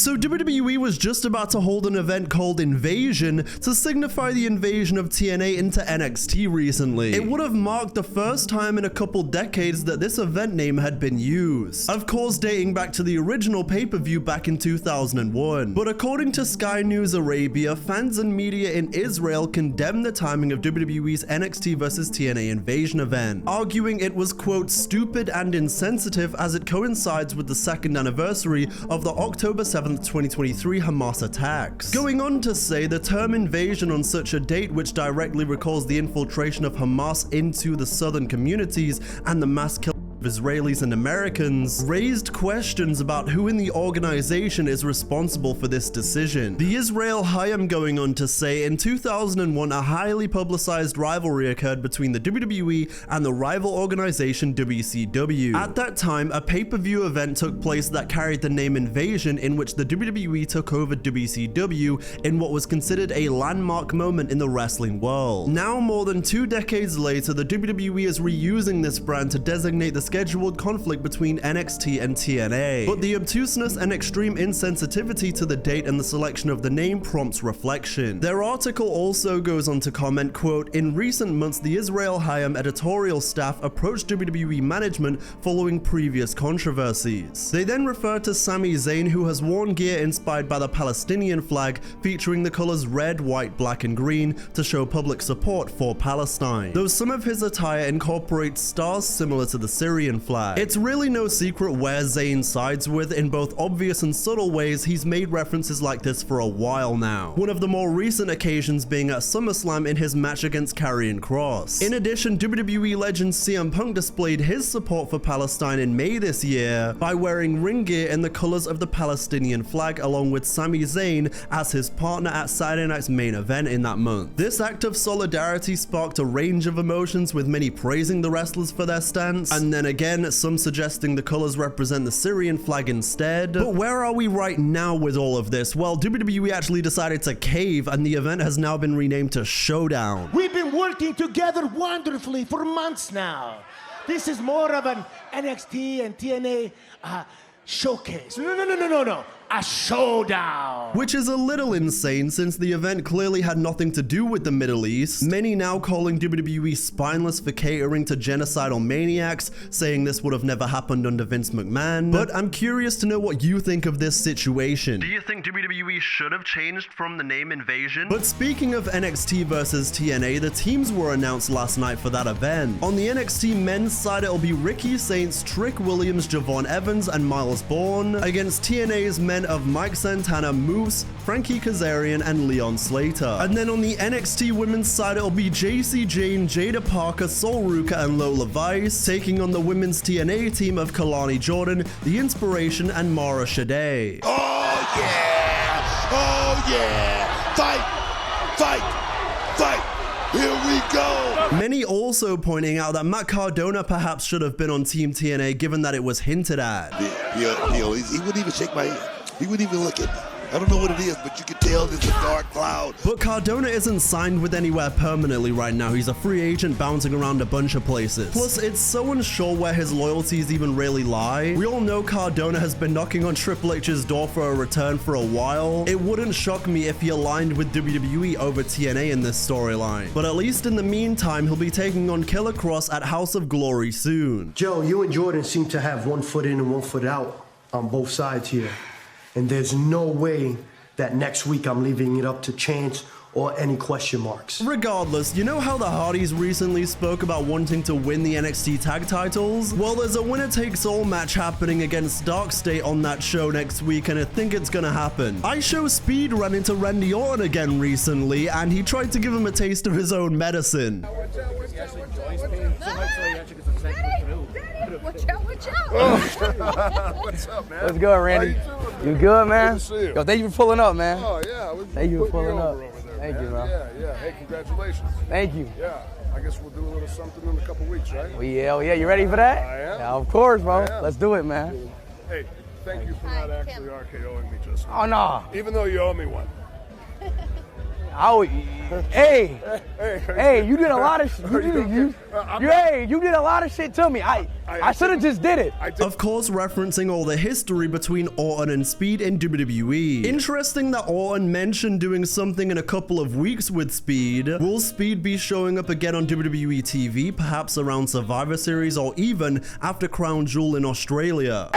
So WWE was just about to hold an event called Invasion to signify the invasion of TNA into NXT recently. It would have marked the first time in a couple decades that this event name had been used. Of course, dating back to the original pay-per-view back in 2001. But according to Sky News Arabia, fans and media in Israel condemned the timing of WWE's NXT vs TNA Invasion event, arguing it was, quote, stupid and insensitive as it coincides with the second anniversary of the October 7th 2023 Hamas attacks. Going on to say the term invasion on such a date, which directly recalls the infiltration of Hamas into the southern communities and the mass killing of Israelis and Americans, raised questions about who in the organization is responsible for this decision. The Israel Hayam going on to say in 2001 a highly publicized rivalry occurred between the WWE and the rival organization WCW. At that time, a pay-per-view event took place that carried the name Invasion, in which the WWE took over WCW in what was considered a landmark moment in the wrestling world. Now, more than 2 decades later, the WWE is reusing this brand to designate the scheduled conflict between NXT and TNA. But the obtuseness and extreme insensitivity to the date and the selection of the name prompts reflection. Their article also goes on to comment, quote, in recent months, the Israel Hayam editorial staff approached WWE management following previous controversies. They then refer to Sami Zayn, who has worn gear inspired by the Palestinian flag, featuring the colors red, white, black, and green to show public support for Palestine, though some of his attire incorporates stars similar to the Syrian flag. It's really no secret where Zayn sides with. In both obvious and subtle ways, he's made references like this for a while now. One of the more recent occasions being at SummerSlam in his match against Karrion Kross. In addition, WWE legend CM Punk displayed his support for Palestine in May this year by wearing ring gear in the colors of the Palestinian flag, along with Sami Zayn as his partner at Saturday Night's main event in that month. This act of solidarity sparked a range of emotions, with many praising the wrestlers for their stance, and then again, some suggesting the colors represent the Syrian flag instead. But where are we right now with all of this? Well, WWE actually decided to cave, and the event has now been renamed to Showdown. We've been working together wonderfully for months now. This is more of an NXT and TNA showcase. No. A showdown. Which is a little insane, since the event clearly had nothing to do with the Middle East. Many now calling WWE spineless for catering to genocidal maniacs, saying this would have never happened under Vince McMahon. But I'm curious to know what you think of this situation. Do you think WWE should have changed from the name Invasion? But speaking of NXT versus TNA, the teams were announced last night for that event. On the NXT men's side, it'll be Ricky Saints, Trick Williams, Javon Evans, and Miles Bourne against TNA's men of Mike Santana, Moose, Frankie Kazarian, and Leon Slater. And then on the NXT women's side, it'll be JC Jane, Jada Parker, Sol Ruka, and Lola Vice taking on the women's TNA team of Kalani Jordan, The Inspiration, and Mara Shade. Oh yeah! Oh yeah! Fight! Here we go! Many also pointing out that Matt Cardona perhaps should have been on Team TNA, given that it was hinted at. He wouldn't even shake my hand. He wouldn't even look at me. I don't know what it is, but you can tell there's a dark cloud. But Cardona isn't signed with anywhere permanently right now. He's a free agent bouncing around a bunch of places. Plus, it's so unsure where his loyalties even really lie. We all know Cardona has been knocking on Triple H's door for a return for a while. It wouldn't shock me if he aligned with WWE over TNA in this storyline. But at least in the meantime, he'll be taking on Killer Kross at House of Glory soon. Joe, you and Jordan seem to have one foot in and one foot out on both sides here. And there's no way that next week I'm leaving it up to chance or any question marks. Regardless, you know how the Hardys recently spoke about wanting to win the NXT tag titles? Well, there's a winner-takes-all match happening against Dark State on that show next week, and I think it's gonna happen. iShow Speed ran into Randy Orton again recently, and he tried to give him a taste of his own medicine. Watch out. What's up, man? What's good, Randy? You good, man? Good to see you. Yo, thank you for pulling up, man. Oh, yeah. Thank you for pulling up. Over there, Thank you, man. Yeah. Hey, congratulations. Thank you. Yeah. I guess we'll do a little something in a couple weeks, right? Well, yeah. You ready for that? I am. Yeah, of course, bro. I am. Let's do it, man. Hey, thank you for not actually RKOing me just now. Oh, no. Even though you owe me one. Hey, you did a lot of you did a lot of shit to me. I should have just did it. Of course, referencing all the history between Orton and Speed in WWE. Interesting that Orton mentioned doing something in a couple of weeks with Speed. Will Speed be showing up again on WWE TV, perhaps around Survivor Series or even after Crown Jewel in Australia?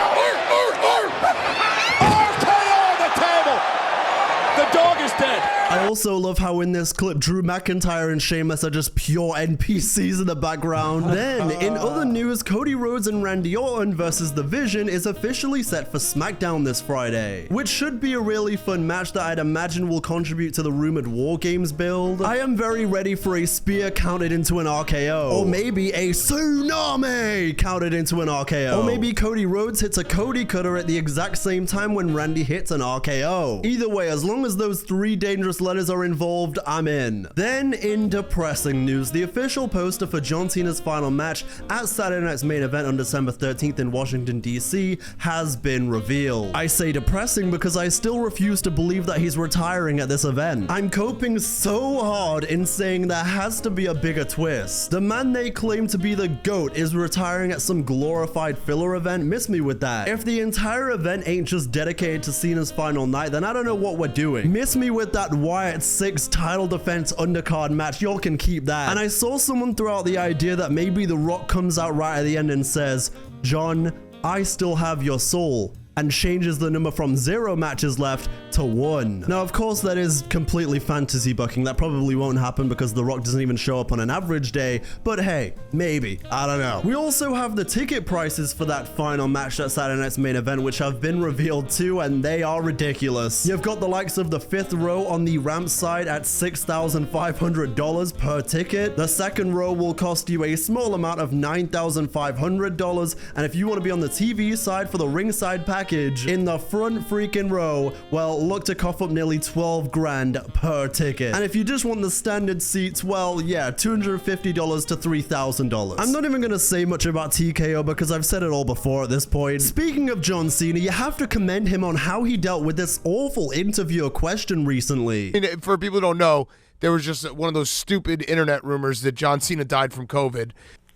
I also love how in this clip, Drew McIntyre and Sheamus are just pure NPCs in the background. Then, in other news, Cody Rhodes and Randy Orton versus The Vision is officially set for Smackdown this Friday, which should be a really fun match that I'd imagine will contribute to the rumored War Games build. I am very ready for a spear counted into an RKO, or maybe a tsunami counted into an RKO, or maybe Cody Rhodes hits a Cody Cutter at the exact same time when Randy hits an RKO. Either way, as long as those 3 dangerous letters are involved, I'm in. Then, in depressing news, the official poster for John Cena's final match at Saturday Night's Main Event on December 13th in Washington, D.C. has been revealed. I say depressing because I still refuse to believe that he's retiring at this event. I'm coping so hard in saying there has to be a bigger twist. The man they claim to be the GOAT is retiring at some glorified filler event. Miss me with that. If the entire event ain't just dedicated to Cena's final night, then I don't know what we're doing. Miss me with that Wyatt 6 title defense undercard match. Y'all can keep that. And I saw someone throw out the idea that maybe The Rock comes out right at the end and says, "John, I still have your soul," and changes the number from 0 matches left to 1. Now, of course, that is completely fantasy booking. That probably won't happen because The Rock doesn't even show up on an average day, but hey, maybe. I don't know. We also have the ticket prices for that final match at Saturday Night's Main Event, which have been revealed too, and they are ridiculous. You've got the likes of the 5th row on the ramp side at $6,500 per ticket. The 2nd row will cost you a small amount of $9,500, and if you want to be on the TV side for the ringside package, in the front freaking row, well, look to cough up nearly 12 grand per ticket. And if you just want the standard seats, well, yeah, $250 to $3,000. I'm not even gonna say much about TKO because I've said it all before at this point. Speaking of John Cena, you have to commend him on how he dealt with this awful interviewer question recently. For people who don't know, there was just one of those stupid internet rumors that John Cena died from COVID.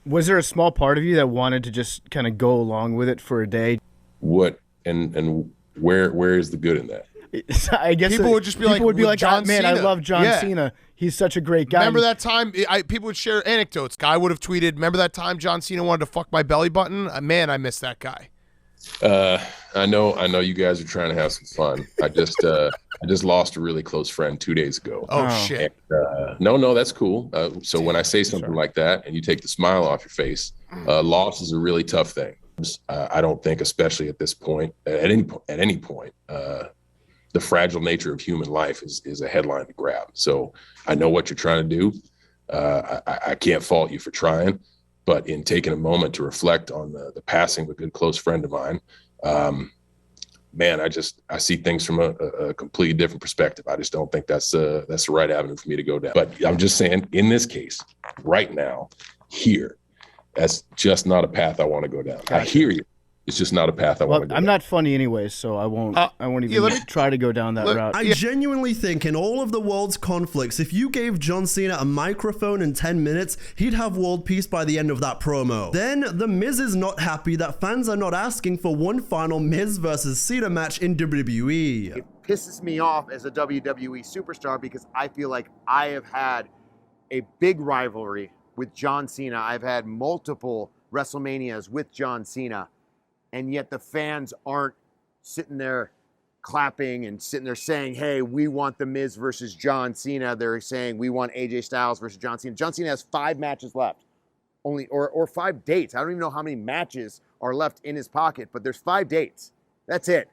Was there a small part of you that wanted to just kind of go along with it for a day? What and where is the good in that? I guess people would just be like, John Cena. I love John Cena. He's such a great guy. Remember that time? People would share anecdotes. Guy would have tweeted, "Remember that time John Cena wanted to fuck my belly button? Man, I miss that guy." I know you guys are trying to have some fun. I just lost a really close friend 2 days ago. Oh shit. And, no, that's cool. So when I say something like that and you take the smile off your face, loss is a really tough thing. I don't think, especially at this point, at any point, the fragile nature of human life is a headline to grab. So I know what you're trying to do. I can't fault you for trying, but in taking a moment to reflect on the passing of a good close friend of mine, man, I see things from a completely different perspective. I just don't think that's the right avenue for me to go down. But I'm just saying, in this case, right now, here, that's just not a path I want to go down. Gotcha. I hear you. It's just not a path I want to go down. I'm not funny anyways, so I won't even try to go down that route. I genuinely think in all of the world's conflicts, if you gave John Cena a microphone in 10 minutes, he'd have world peace by the end of that promo. Then The Miz is not happy that fans are not asking for one final Miz versus Cena match in WWE. It pisses me off as a WWE superstar because I feel like I have had a big rivalry with John Cena. I've had multiple WrestleManias with John Cena, and yet the fans aren't sitting there clapping and sitting there saying, hey, we want The Miz versus John Cena. They're saying we want AJ Styles versus John Cena. John Cena has 5 matches left, or 5 dates. I don't even know how many matches are left in his pocket, but there's 5 dates. That's it.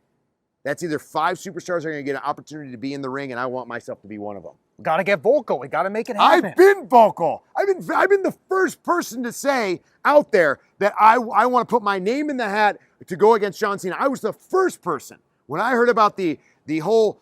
That's either 5 superstars are going to get an opportunity to be in the ring, and I want myself to be one of them. Got to get vocal. We got to make it happen. I've been vocal. I've been the first person to say out there that I want to put my name in the hat to go against John Cena. I was the first person. When I heard about the whole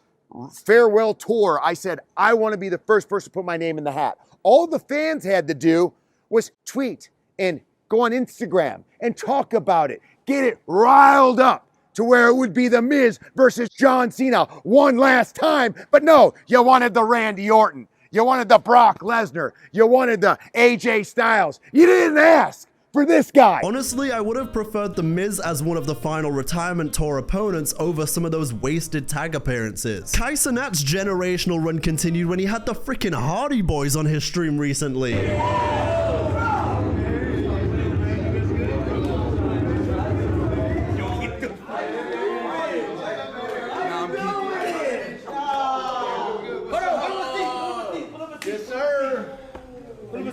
farewell tour, I said, I want to be the first person to put my name in the hat. All the fans had to do was tweet and go on Instagram and talk about it. Get it riled up. to where it would be The Miz versus John Cena one last time. But no, you wanted the Randy Orton. You wanted the Brock Lesnar. You wanted the AJ Styles. You didn't ask for this guy. Honestly, I would have preferred The Miz as one of the final retirement tour opponents over some of those wasted tag appearances. Kai Cenat's generational run continued when he had the freaking Hardy Boyz on his stream recently. Yes, sir.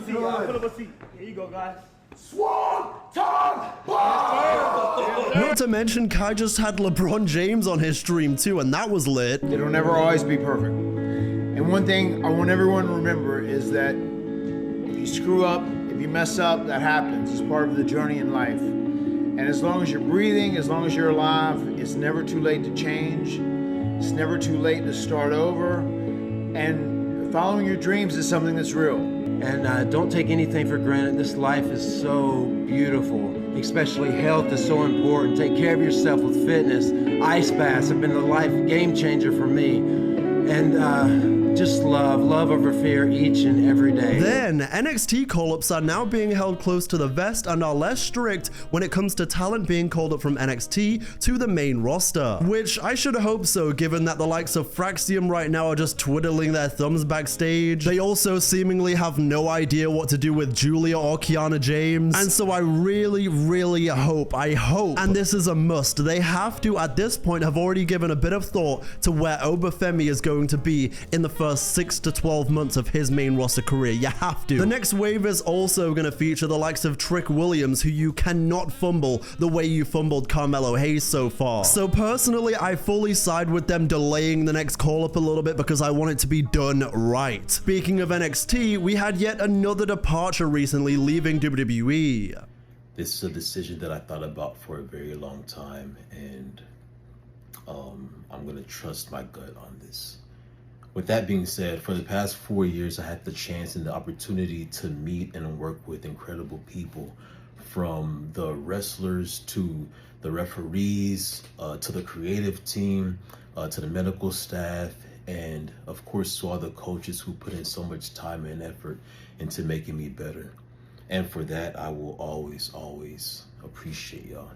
Pull up a seat. Here you go, guys. Swan Tom Bomb! Not to mention, Kai just had LeBron James on his stream too, and that was lit. It'll never always be perfect. And one thing I want everyone to remember is that if you screw up, if you mess up, that happens. It's part of the journey in life. And as long as you're breathing, as long as you're alive, it's never too late to change. It's never too late to start over. And following your dreams is something that's real. And don't take anything for granted. This life is so beautiful, especially health is so important. Take care of yourself with fitness. Ice baths have been a life game changer for me. And just love over fear each and every day. Then, NXT call-ups are now being held close to the vest and are less strict when it comes to talent being called up from NXT to the main roster. Which I should hope so, given that the likes of Fraxium right now are just twiddling their thumbs backstage. They also seemingly have no idea what to do with Julia or Kiana James. And so I really hope, and this is a must, they have to at this point have already given a bit of thought to where Obafemi is going to be in the first 6 to 12 months of his main roster career. You have to. The next wave is also going to feature the likes of Trick Williams, who you cannot fumble the way you fumbled Carmelo Hayes so far. So personally, I fully side with them delaying the next call-up a little bit because I want it to be done right. Speaking of NXT, we had yet another departure recently leaving WWE. This is a decision that I thought about for a very long time, and I'm going to trust my gut on this. With that being said, for the past 4 years, I had the chance and the opportunity to meet and work with incredible people, from the wrestlers to the referees, to the creative team, to the medical staff, and of course to all the coaches who put in so much time and effort into making me better. And for that, I will always appreciate y'all.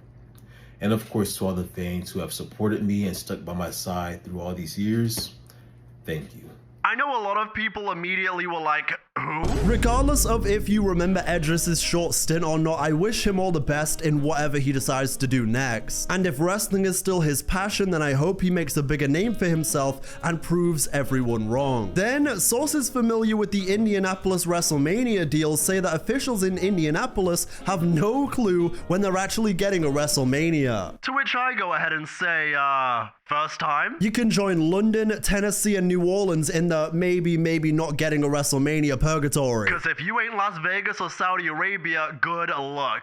And of course to all the fans who have supported me and stuck by my side through all these years, thank you. I know a lot of people immediately were like, who? Regardless of if you remember Edris's short stint or not, I wish him all the best in whatever he decides to do next. And if wrestling is still his passion, then I hope he makes a bigger name for himself and proves everyone wrong. Then, sources familiar with the Indianapolis Wrestlemania deal say that officials in Indianapolis have no clue when they're actually getting a Wrestlemania. To which I go ahead and say, first time? You can join London, Tennessee, and New Orleans in the maybe not getting a Wrestlemania purgatory. Because if you ain't Las Vegas or Saudi Arabia, good luck.